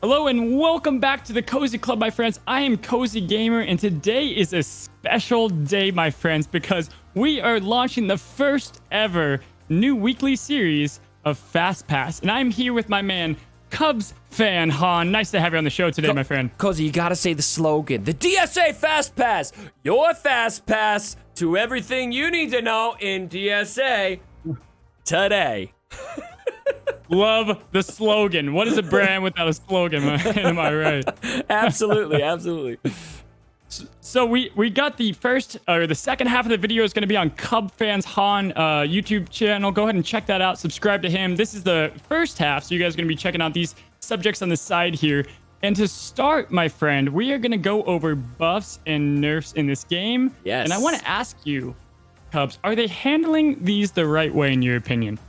Hello and welcome back to the Cozy Club, my friends. I am Cozy Gamer, and today is a special day, my friends, because we are launching the first ever new weekly series of FastPass, and I'm here with my man, CubsFanHan. Nice to have you on the show today, my friend. Cozy, you gotta say the slogan. The DSA FastPass, your FastPass to everything you need to know in DSA today. Love the slogan. What is a brand without a slogan, man? Am I right? Absolutely, absolutely. So we got the second half of the video is going to be on CubsFanHan YouTube channel. Go ahead and check that out. Subscribe to him. This is the first half, so you guys are going to be checking out these subjects on the side here. And to start, my friend, we are going to go over buffs and nerfs in this game. Yes. And I want to ask you, Cubs, are they handling these the right way in your opinion?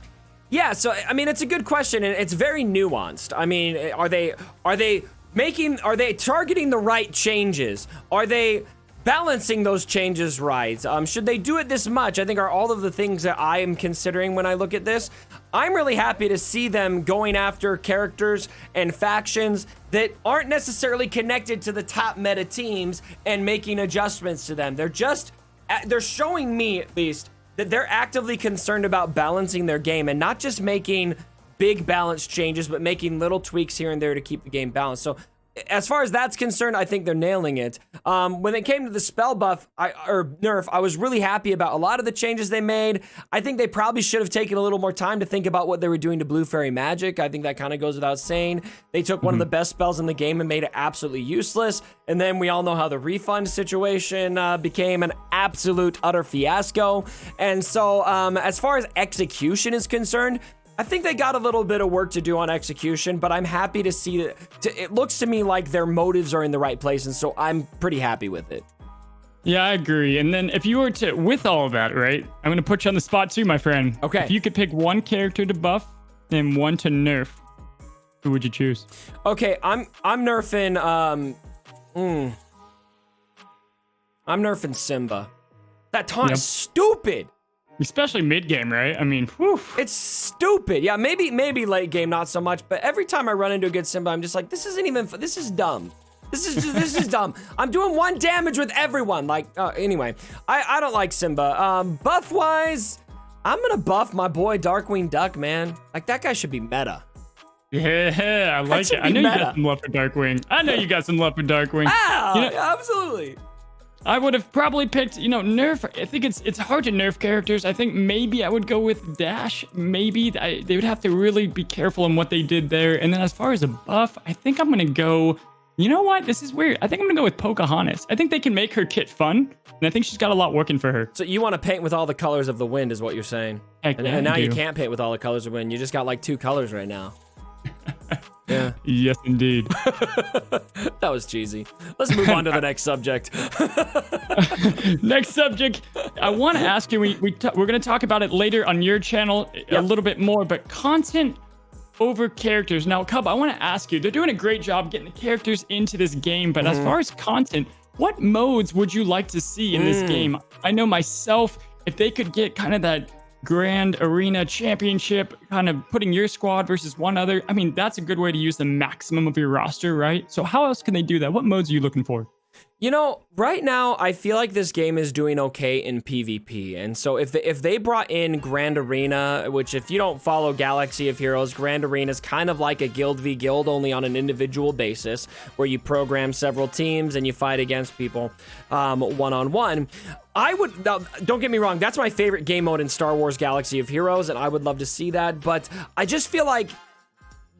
Yeah, so I mean, it's a good question, and it's very nuanced. I mean, are they targeting the right changes? Are they balancing those changes right? Should they do it this much? I think are all of the things that I am considering when I look at this. I'm really happy to see them going after characters and factions that aren't necessarily connected to the top meta teams and making adjustments to them. They're showing me, at least, that they're actively concerned about balancing their game and not just making big balance changes, but making little tweaks here and there to keep the game balanced. So as far as that's concerned, I think they're nailing it. When it came to the spell buff or nerf, I was really happy about a lot of the changes they made. I think they probably should have taken a little more time to think about what they were doing to Blue Fairy Magic. I think that kind of goes without saying. They took one of the best spells in the game and made it absolutely useless. And then we all know how the refund situation became an absolute utter fiasco. And so as far as execution is concerned, I think they got a little bit of work to do on execution, but I'm happy to see that. It looks to me like their motives are in the right place, and so I'm pretty happy with it. Yeah, I agree. And then if you were to, with all of that, right, I'm going to put you on the spot too, my friend. Okay. If you could pick one character to buff and one to nerf, who would you choose? Okay, I'm nerfing, I'm nerfing Simba. That taunt is stupid. Especially mid-game, right? I mean, whew. It's stupid. Yeah, maybe late game, not so much. But every time I run into a good Simba, I'm just like, this isn't even, this is dumb. This is dumb. I'm doing 1 damage with everyone. Like, anyway, I don't like Simba. Buff-wise, I'm gonna buff my boy Darkwing Duck, man. Like, that guy should be meta. Yeah, I like it. I know you got some love for Darkwing. Absolutely. I would have probably picked, nerf. I think it's hard to nerf characters. I think maybe I would go with Dash. Maybe they would have to really be careful in what they did there. And then as far as a buff, I think I'm going to go, you know what? This is weird. I think I'm going to go with Pocahontas. I think they can make her kit fun. And I think she's got a lot working for her. So you want to paint with all the colors of the wind is what you're saying. Heck yeah, and now you can't paint with all the colors of wind. You just got like 2 colors right now. Yeah. Yes, indeed. That was cheesy. Let's move on to the next subject. Next subject. I want to ask you, we're going to talk about it later on your channel a little bit more, but content over characters. Now, Cub, I want to ask you, they're doing a great job getting the characters into this game, but as far as content, what modes would you like to see in this game? I know myself, if they could get kind of that Grand Arena Championship, kind of putting your squad versus one other. I mean, that's a good way to use the maximum of your roster, right? So how else can they do that? What modes are you looking for? You know, right now, I feel like this game is doing okay in PvP. And so if they brought in Grand Arena, which if you don't follow Galaxy of Heroes, Grand Arena is kind of like a guild v guild, only on an individual basis, where you program several teams and you fight against people one-on-one. Now, don't get me wrong, that's my favorite game mode in Star Wars Galaxy of Heroes, and I would love to see that, but I just feel like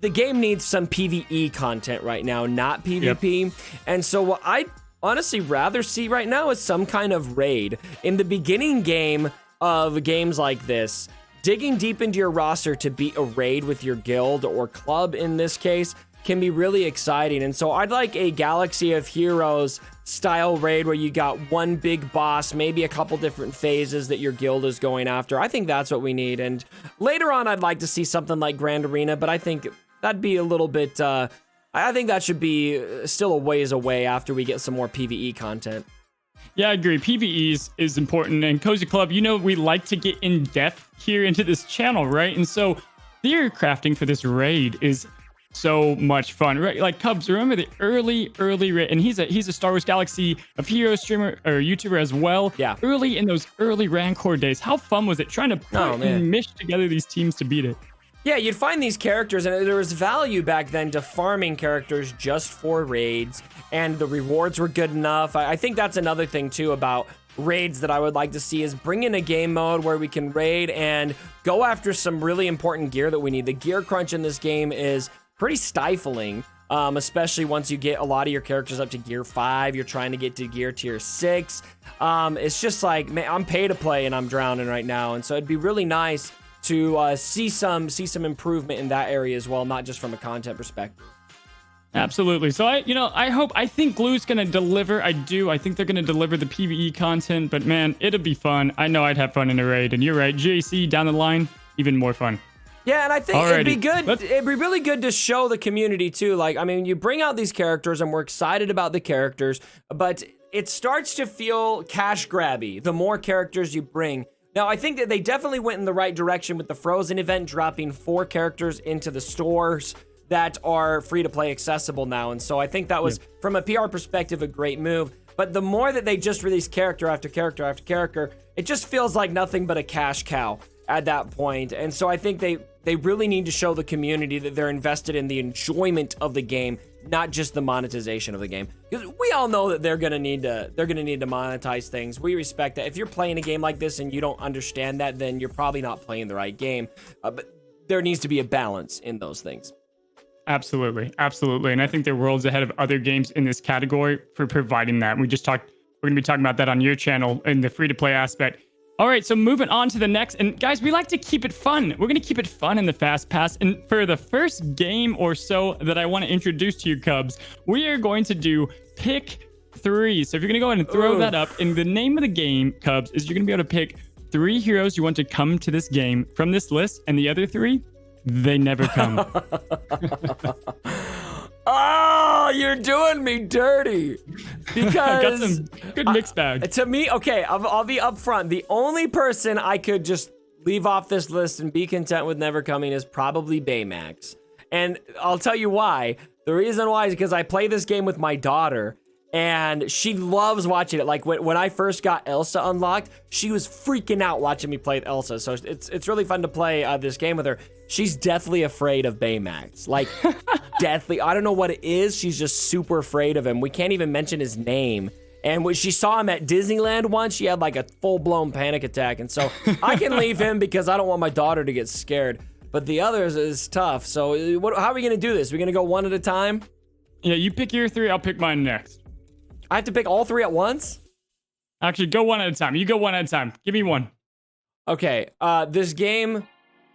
the game needs some PvE content right now, not PvP. Yep. And so what I'd honestly rather see right now is some kind of raid. In the beginning game of games like this, digging deep into your roster to beat a raid with your guild or club in this case can be really exciting. And so I'd like a Galaxy of Heroes style raid where you got one big boss, maybe a couple different phases that your guild is going after. I think that's what we need. And later on, I'd like to see something like Grand Arena, but I think that'd be a little bit, I think that should be still a ways away after we get some more PvE content. Yeah, I agree. PvE is important. And Cozy Club, we like to get in depth here into this channel, right? And so theory crafting for this raid is so much fun, right? Like Cubs, remember the early and he's a Star Wars Galaxy of Heroes streamer or YouTuber as well. Yeah. Early in those early Rancor days, how fun was it trying to put and mesh together these teams to beat it? Yeah, you'd find these characters, and there was value back then to farming characters just for raids, and the rewards were good enough. I think that's another thing, too, about raids that I would like to see is bring in a game mode where we can raid and go after some really important gear that we need. The gear crunch in this game is pretty stifling, especially once you get a lot of your characters up to gear 5. You're trying to get to gear tier 6. It's just like, man, I'm pay to play, and I'm drowning right now, and so it'd be really nice to see some improvement in that area as well, not just from a content perspective. Absolutely. So I think Glue's gonna deliver. I think they're gonna deliver the PvE content, but man, it'll be fun. I know I'd have fun in a raid, and you're right, GAC down the line, even more fun. Yeah, and I think it'd be good. It'd be really good to show the community too. Like, I mean, you bring out these characters, and we're excited about the characters, but it starts to feel cash grabby the more characters you bring. Now, I think that they definitely went in the right direction with the Frozen event, dropping 4 characters into the stores that are free-to-play accessible now. And so I think that was, from a PR perspective, a great move. But the more that they just release character after character after character, it just feels like nothing but a cash cow at that point. And so I think they really need to show the community that they're invested in the enjoyment of the game, not just the monetization of the game. Because we all know that they're gonna need to monetize things. We respect that. If you're playing a game like this and you don't understand that, then you're probably not playing the right game. But there needs to be a balance in those things. Absolutely. And I think they're worlds ahead of other games in this category for providing that. We're gonna be talking about that on your channel in the free-to-play aspect. All right, so moving on to the next, and guys, we like to keep it fun. We're gonna keep it fun in the Fast Pass, and for the first game or so that I want to introduce to you, Cubs, we are going to do pick 3. So if you're gonna go ahead and throw that up, and the name of the game, Cubs, is you're gonna be able to pick 3 heroes you want to come to this game from this list, and the other 3, they never come. Oh, you're doing me dirty. Because I got some good mixed bag. To me, okay, I'll be upfront. The only person I could just leave off this list and be content with never coming is probably Baymax. And I'll tell you why. The reason why is because I play this game with my daughter, and she loves watching it. Like when I first got Elsa unlocked, she was freaking out watching me play with Elsa. So it's really fun to play this game with her. She's deathly afraid of Baymax. Like, deathly. I don't know what it is. She's just super afraid of him. We can't even mention his name. And when she saw him at Disneyland once, she had like a full-blown panic attack. And so I can leave him because I don't want my daughter to get scared. But the others is tough. So how are we going to do this? We're going to go one at a time? Yeah, you pick your 3. I'll pick mine next. I have to pick all 3 at once? Actually, go one at a time. You go one at a time. Give me one. Okay, this game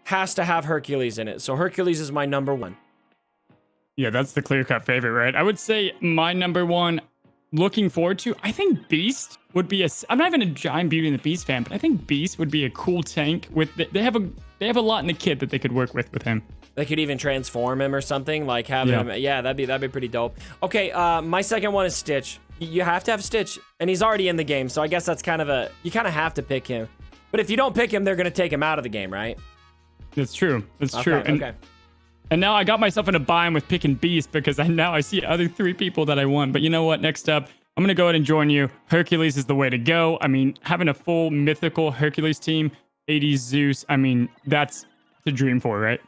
has to have Hercules in it. So Hercules is my number 1. Yeah, that's the clear-cut favorite, right? I would say my number 1, looking forward to, I think Beast would be I'm not even a giant Beauty and the Beast fan, but I think Beast would be a cool tank. They have a lot in the kit that they could work with him. They could even transform him or something, like have him. Yeah, that'd be pretty dope. Okay, my second one is Stitch. You have to have Stitch, and he's already in the game, so I guess that's you kind of have to pick him. But if you don't pick him, they're gonna take him out of the game, right? That's true. That's true. Okay. And now I got myself in a bind with picking Beast because I see other 3 people that I want. But you know what? Next up, I'm gonna go ahead and join you. Hercules is the way to go. I mean, having a full mythical Hercules team, 80s Zeus. I mean, that's the dream for, right?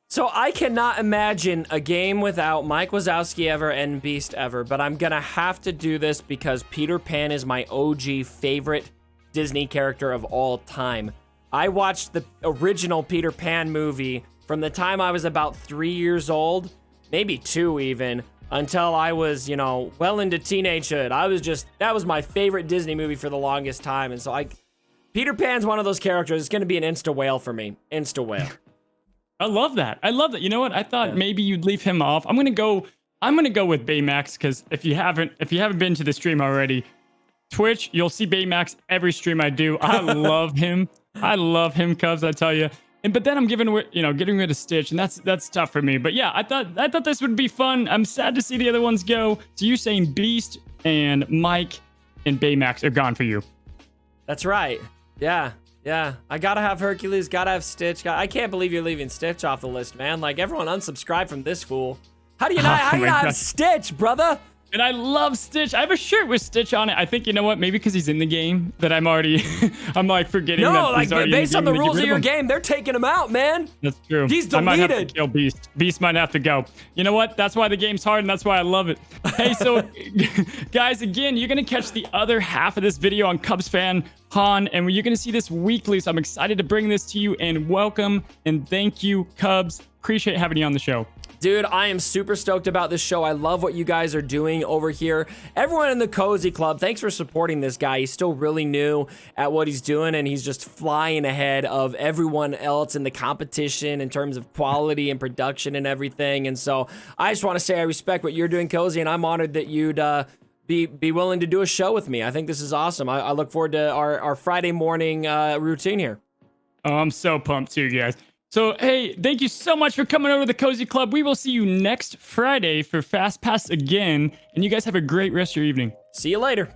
So I cannot imagine a game without Mike Wazowski ever and Beast ever, but I'm gonna have to do this because Peter Pan is my OG favorite Disney character of all time. I watched the original Peter Pan movie from the time I was about 3 years old, maybe 2 even, until I was, well into teenagehood. That was my favorite Disney movie for the longest time. And so Peter Pan's one of those characters. It's gonna be an insta whale for me. Insta whale. I love that. You know what? I thought maybe you'd leave him off. I'm gonna go with Baymax because if you haven't been to the stream already, Twitch, you'll see Baymax every stream I do. I love him. I love him, Cubs, I tell you. But then I'm getting rid of Stitch, and that's tough for me. But yeah, I thought this would be fun. I'm sad to see the other ones go. So you're saying Beast and Mike and Baymax are gone for you? That's right. Yeah. Yeah, I gotta have Hercules, gotta have Stitch. I can't believe you're leaving Stitch off the list, man. Like, everyone unsubscribe from this fool. How do you not, have Stitch, brother? And I love Stitch. I have a shirt with Stitch on it. I think, you know what? Maybe because he's in the game that I'm already, I'm like forgetting that he's already based in the on the game rules of your game, they're taking him out, man. That's true. He's I might have to deleted. kill Beast. Beast might have to go. You know what? That's why the game's hard, and that's why I love it. Hey, so guys, again, you're going to catch the other half of this video on CubsFanHan, and you're going to see this weekly, so I'm excited to bring this to you, and welcome, and thank you, Cubs. Appreciate having you on the show. Dude, I am super stoked about this show. I love what you guys are doing over here. Everyone in the Cozy Club, thanks for supporting this guy. He's still really new at what he's doing, and he's just flying ahead of everyone else in the competition in terms of quality and production and everything. And so I just want to say I respect what you're doing, Cozy, and I'm honored that you'd be willing to do a show with me. I think this is awesome. I look forward to our Friday morning routine here. Oh, I'm so pumped too, guys. So, hey, thank you so much for coming over to the Cozy Club. We will see you next Friday for FastPass again. And you guys have a great rest of your evening. See you later.